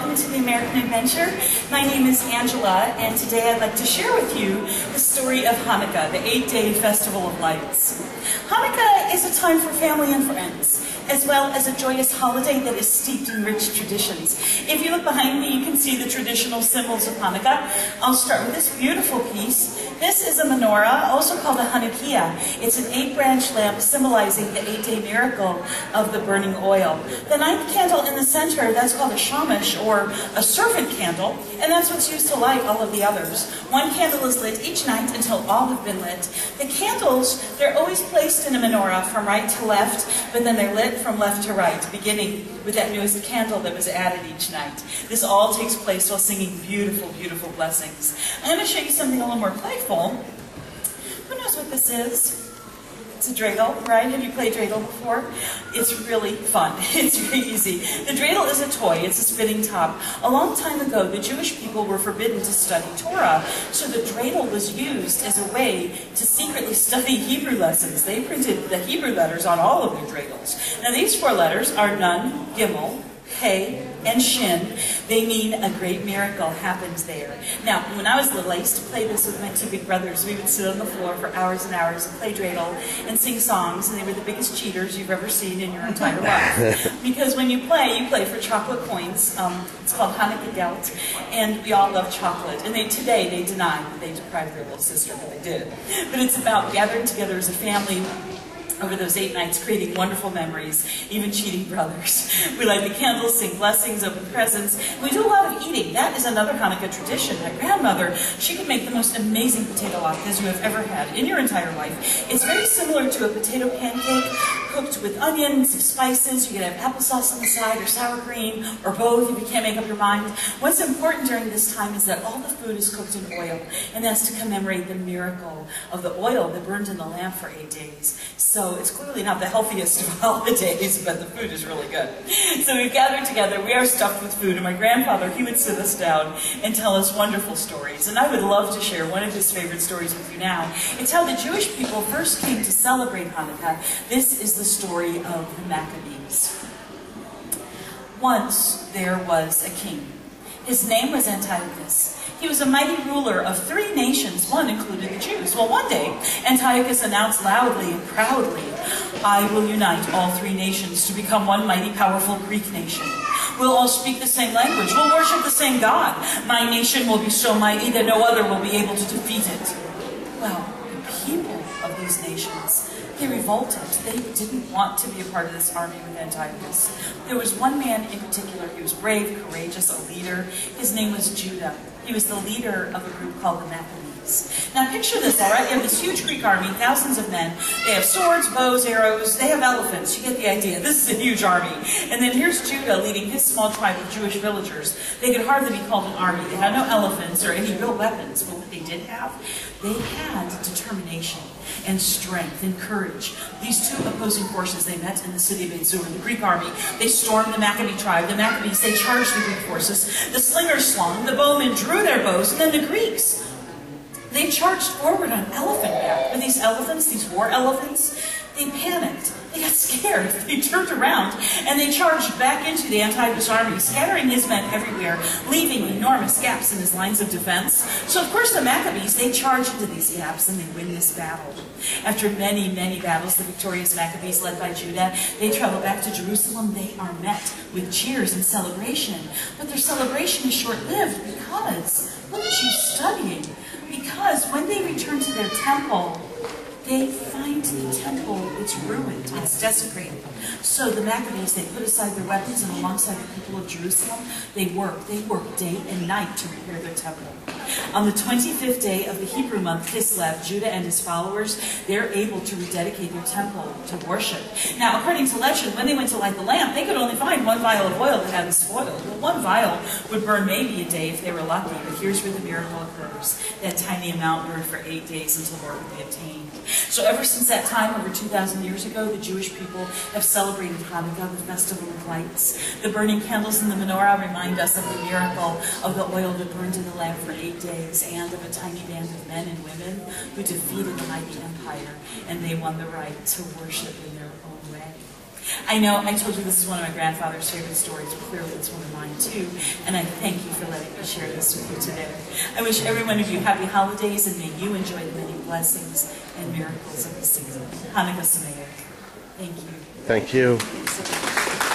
welcome to the American Adventure. My name is Angela, and today I'd like to share with you the story of Hanukkah, the 8-day festival of lights. Hanukkah is a time for family and friends, as well as a joyous holiday that is steeped in rich traditions. If you look behind me, you can see the traditional symbols of Hanukkah. I'll start with this beautiful piece. This is a menorah, also called a Hanukkah. It's an 8-branch lamp symbolizing the 8-day miracle of the burning oil. The 9th candle in the center, that's called a shamash, or a servant candle, and that's what's used to light all of the others. One candle is lit each night until all have been lit. The candles, they're always placed in a menorah from right to left, but then they're lit from left to right, beginning with that newest candle that was added each night. This all takes place while singing beautiful, beautiful blessings. I'm going to show you something a little more playful. Who knows what this is? It's a dreidel, right? Have you played dreidel before? It's really fun. It's really easy. The dreidel is a toy. It's a spinning top. A long time ago, the Jewish people were forbidden to study Torah, so the dreidel was used as a way to secretly study Hebrew lessons. They printed the Hebrew letters on all of their dreidels. Now, these 4 letters are Nun, Gimel, Hey, and Shin. They mean a great miracle happens there. Now, when I was little, I used to play this with my 2 big brothers. We would sit on the floor for hours and hours and play dreidel and sing songs, and they were the biggest cheaters you've ever seen in your entire life. Because when you play for chocolate coins. It's called Hanukkah Geld, and we all love chocolate. And today they deny that they deprived their little sister, but they did. But it's about gathering together as a family over those 8 nights, creating wonderful memories, even cheating brothers. We light the candles, sing blessings, open presents. We do a lot of eating. That is another Hanukkah tradition. My grandmother, she could make the most amazing potato latkes you have ever had in your entire life. It's very similar to a potato pancake, cooked with onions, some spices. You can have applesauce on the side, or sour cream, or both if you can't make up your mind. What's important during this time is that all the food is cooked in oil, and that's to commemorate the miracle of the oil that burned in the lamp for 8 days. So it's clearly not the healthiest of holidays, but the food is really good. So we've gathered together, we are stuffed with food, and my grandfather, he would sit us down and tell us wonderful stories. And I would love to share one of his favorite stories with you now. It's how the Jewish people first came to celebrate Hanukkah. This is the story of the Maccabees. Once there was a king. His name was Antiochus. He was a mighty ruler of 3 nations, one included the Jews. Well, one day, Antiochus announced loudly and proudly, "I will unite all 3 nations to become one mighty, powerful Greek nation. We'll all speak the same language. We'll worship the same God. My nation will be so mighty that no other will be able to defeat it." Well, the people of these nations, they revolted. They didn't want to be a part of this army with Antiochus. There was one man in particular. He was brave, courageous, a leader. His name was Judah. He was the leader of a group called the Maccabees. Now picture this, all right? You have this huge Greek army, thousands of men. They have swords, bows, arrows. They have elephants. You get the idea. This is a huge army. And then here's Judah leading his small tribe of Jewish villagers. They could hardly be called an army. They had no elephants or any real weapons, but what they did have, they had determination and strength and courage. These 2 opposing forces, they met in the city of Betzur. The Greek army, they stormed the Maccabee tribe. The Maccabees, they charged the Greek forces. The slingers slung, the bowmen drew their bows, and then the Greeks, they charged forward on elephant back. And these elephants, these war elephants, they panicked. They got scared. They turned around and they charged back into the Antiochus army, scattering his men everywhere, leaving enormous gaps in his lines of defense. So of course the Maccabees, they charge into these gaps and they win this battle. After many, many battles, the victorious Maccabees, led by Judah, they travel back to Jerusalem. They are met with cheers and celebration. But their celebration is short-lived because, look at you studying, because when they return to their temple, they find the temple, it's ruined, it's desecrated. So the Maccabees, they put aside their weapons, and alongside the people of Jerusalem, they work day and night to repair their temple. On the 25th day of the Hebrew month, Kislev, Judah and his followers, they're able to rededicate their temple to worship. Now, according to legend, when they went to light the lamp, they could only find 1 vial of oil that hadn't spoiled. Well, 1 vial would burn maybe a day if they were lucky, but here's where the miracle occurs. That tiny amount burned for 8 days until more could be obtained. So ever since that time, over 2,000 years ago, the Jewish people have celebrated Hanukkah, the festival of lights. The burning candles in the menorah remind us of the miracle of the oil that burned in the lamp for 8 days, and of a tiny band of men and women who defeated the mighty empire, and they won the right to worship in their own way. I know I told you this is one of my grandfather's favorite stories, but clearly it's one of mine too, and I thank you for letting me share this with you today. I wish every one of you happy holidays, and may you enjoy the many blessings and miracles of the season. Hanukkah Sameach. Thank you. Thank you. Thanks so much.